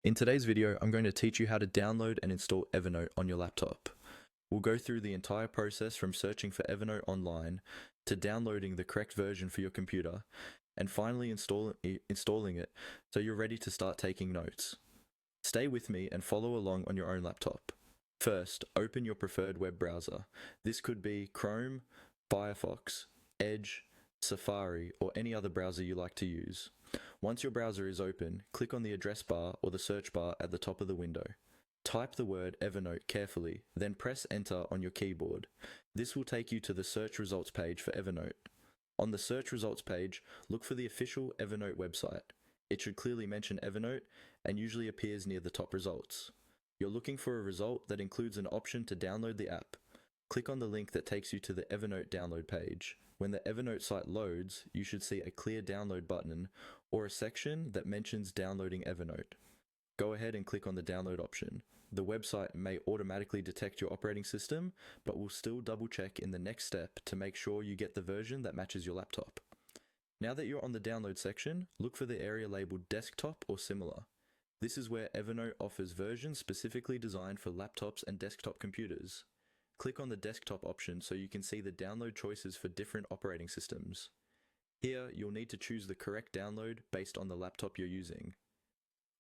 In today's video, I'm going to teach you how to download and install Evernote on your laptop. We'll go through the entire process from searching for Evernote online to downloading the correct version for your computer and finally installing it so you're ready to start taking notes. Stay with me and follow along on your own laptop. First, open your preferred web browser. This could be Chrome, Firefox, Edge, Safari, or any other browser you like to use. Once your browser is open, click on the address bar or the search bar at the top of the window. Type the word Evernote carefully, then press enter on your keyboard. This will take you to the search results page for Evernote. On the search results page, look for the official Evernote website. It should clearly mention Evernote and usually appears near the top results. You're looking for a result that includes an option to download the app. Click on the link that takes you to the Evernote download page. When the Evernote site loads, you should see a clear download button or a section that mentions downloading Evernote. Go ahead and click on the download option. The website may automatically detect your operating system, but will still double check in the next step to make sure you get the version that matches your laptop. Now that you're on the download section, look for the area labeled desktop or similar. This is where Evernote offers versions specifically designed for laptops and desktop computers. Click on the desktop option so you can see the download choices for different operating systems. Here, you'll need to choose the correct download based on the laptop you're using.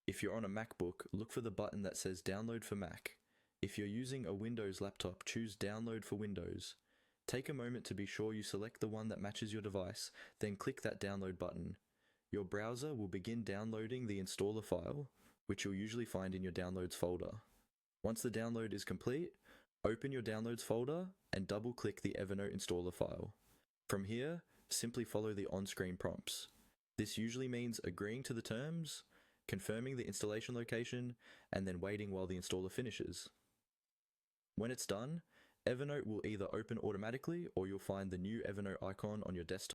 If you're on a MacBook, look for the button that says Download for Mac. If you're using a Windows laptop, choose Download for Windows. Take a moment to be sure you select the one that matches your device, then click that download button. Your browser will begin downloading the installer file, which you'll usually find in your Downloads folder. Once the download is complete, open your Downloads folder and double-click the Evernote installer file. From here, simply follow the on-screen prompts. This usually means agreeing to the terms, confirming the installation location, and then waiting while the installer finishes. When it's done, Evernote will either open automatically or you'll find the new Evernote icon on your desktop